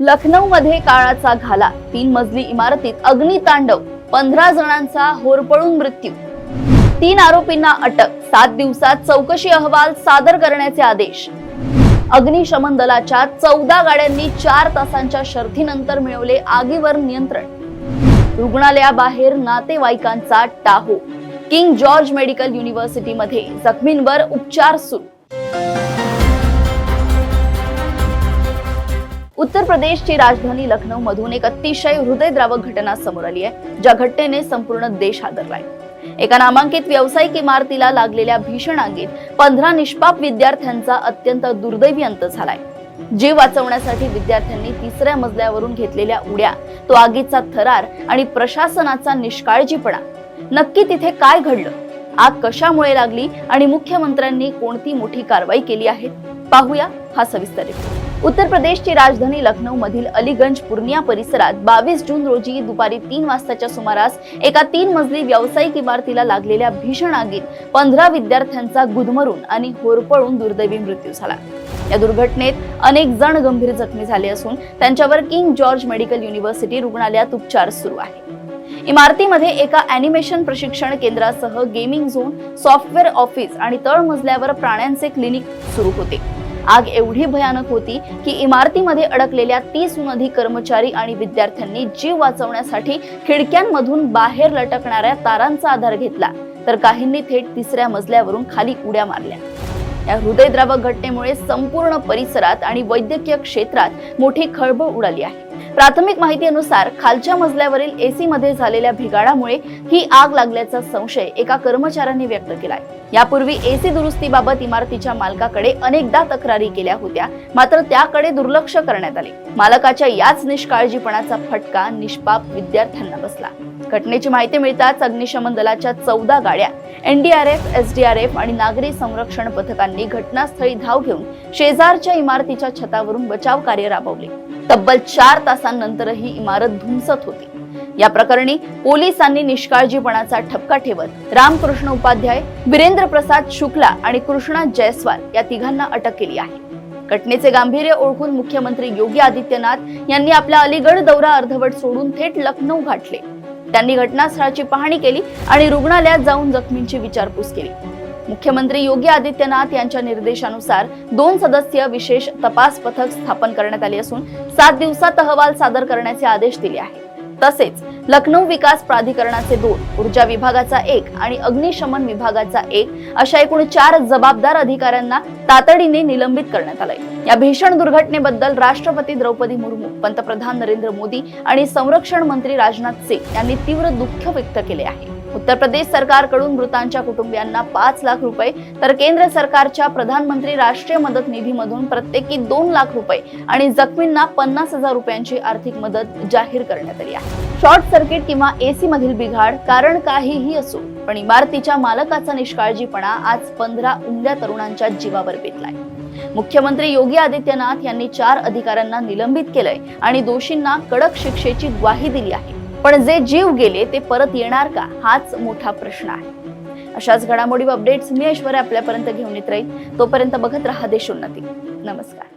लखनौ मध्ये काळाचा घाला, 3 मजली इमारतीत अग्नितांडव, 15 जणांचा होरपळून मृत्यू, 3 आरोपींना अटक, 7 दिवसात चौकशी अहवाल सादर करण्याचे आदेश. अग्निशमन दलाच्या 14 गाड्यांनी 4 तासांच्या शर्थीनंतर मिळवले आगीवर नियंत्रण. रुग्णालयाबाहेर नातेवाईकांचा टाहो. किंग जॉर्ज मेडिकल युनिव्हर्सिटीमध्ये जखमींवर उपचार सुरू. उत्तर प्रदेशची राजधानी लखनौ मधून एक अतिशय हृदयद्रावक घटना समोर आली आहे, ज्या घटनेने संपूर्ण देश हादरलाय. एका नामांकित व्यावसायिक इमारतीला लागलेल्या भीषण आगीत 15 निष्पाप विद्यार्थ्यांचा अत्यंत दुर्दैवी अंत झालाय. जीव वाचवण्यासाठी विद्यार्थ्यांनी 3ऱ्या मजल्यावरून घेतलेल्या उड्या, तो आगीचा थरार आणि प्रशासनाचा निष्काळजीपणा. नक्की तिथे काय घडलं, आग कशामुळे लागली आणि मुख्यमंत्र्यांनी कोणती मोठी कारवाई केली आहे, पाहूया हा सविस्तर रिपोर्ट. उत्तर प्रदेशची राजधानी लखनौ मधील अलीगंज पूर्णिया परिसरात 22 जून रोजी दुपारी 3 वाजताच्या सुमारास एका 3 मजली व्यावसायिक इमारतीला लागलेल्या भीषण आगीत 15 विद्यार्थ्यांचा गुदमरून आणि होरपळून दुर्दैवी मृत्यू झाला. या दुर्घटनेत अनेक जण गंभीर जखमी झाले असून त्यांच्यावर किंग जॉर्ज मेडिकल युनिव्हर्सिटी रुग्णालयात उपचार सुरू आहे. इमारतीमध्ये एका अॅनिमेशन प्रशिक्षण केंद्रासह गेमिंग झोन, सॉफ्टवेअर ऑफिस आणि तळमजल्यावर प्राण्यांचे क्लिनिक सुरू होते. आग एवढी भयानक होती की इमारतीमध्ये अडकलेल्या 30हून अधिक कर्मचारी आणि विद्यार्थ्यांनी जीव वाचवण्यासाठी खिडक्यांमधून बाहेर लटकणाऱ्या तारांचा आधार घेतला, तर काहींनी थेट 3ऱ्या मजल्यावरून खाली उड्या मारल्या. या हृदयद्रावक घटनेमुळे संपूर्ण परिसरात आणि वैद्यकीय क्षेत्रात मोठी खळबळ उडाली आहे. प्राथमिक माहितीनुसार खालच्या मजल्यावरील एसी मध्ये झालेल्या भिगाडामुळे ही आग लागल्याचा संशय एका कर्मचाऱ्याने व्यक्त केलाय. यापूर्वी एसी दुरुस्तीबाबत इमारतीच्या मालकाकडे अनेकदा तक्रारी केल्या होत्या, मात्र त्याकडे दुर्लक्ष करण्यात आले. मालकाच्या याच निष्काळजीपणाचा फटका निष्पाप विद्यार्थ्यांना बसला. घटनेची माहिती मिळताच अग्निशमन दलाच्या 14 गाड्या, एनडीआरएफ, एसडीआरएफ आणि नागरी संरक्षण पथकांनी घटनास्थळी धाव घेऊन शेजारच्या इमारतीच्या छतावरून बचाव कार्य राबवले. तब्बल 4 तासांनंतरही इमारत धुमसत होती. या प्रकरणी पोलिसांनी निष्काळजीपणाचा ठपका ठेवत रामकृष्ण उपाध्याय, वीरेंद्र प्रसाद शुक्ला आणि कृष्णा जयस्वाल या तिघांना अटक केली आहे. घटनेचे गांभीर्य ओळखून मुख्यमंत्री योगी आदित्यनाथ यांनी आपला अलीगढ दौरा अर्धवट सोडून थेट लखनौ गाठले. त्यांनी घटनास्थळाची पाहणी केली आणि रुग्णालयात जाऊन जखमींची विचारपूस केली. मुख्यमंत्री योगी आदित्यनाथ यांच्या निर्देशानुसार 2 सदस्यीय विशेष तपास पथक स्थापन करण्यात आले असून 7 दिवसात अहवाल सादर करण्याचे आदेश दिले आहेत. तसेच लखनौ विकास प्राधिकरणाचे 2, ऊर्जा विभागाचा 1 आणि अग्निशमन विभागाचा 1 अशा एकूण 4 जबाबदार अधिकाऱ्यांना तातडीने निलंबित करण्यात आले. या भीषण दुर्घटनेबद्दल राष्ट्रपती द्रौपदी मुर्मू, पंतप्रधान नरेंद्र मोदी आणि संरक्षण मंत्री राजनाथ सिंग यांनी तीव्र दुःख व्यक्त केले आहे. उत्तर प्रदेश सरकारकडून मृतांच्या कुटुंबियांना 5 लाख रुपये तर केंद्र सरकारच्या प्रधानमंत्री राष्ट्रीय मदत निधीमधून प्रत्येकी 2 लाख रुपये आणि जखमींना 50,000 रुपयांची आर्थिक मदत जाहीर करण्यात आली आहे. शॉर्ट सर्किट किंवा एसी मधील बिघाड, कारण काहीही असो, पण इमारतीच्या मालकाचा निष्काळजीपणा आज 15 उमद्या तरुणांच्या जीवावर बेतलाय. मुख्यमंत्री योगी आदित्यनाथ यांनी 4 अधिकाऱ्यांना निलंबित केलंय आणि दोषींना कडक शिक्षेची ग्वाही दिली आहे. पण जे जीव गेले ते परत येणार का, हाच मोठा प्रश्न आहे. अशाच घडामोडी व अपडेट्स मी ऐश्वर्या आपल्यापर्यंत घेऊन येत राहील. तोपर्यंत बघत रहा देशोन्नती. नमस्कार.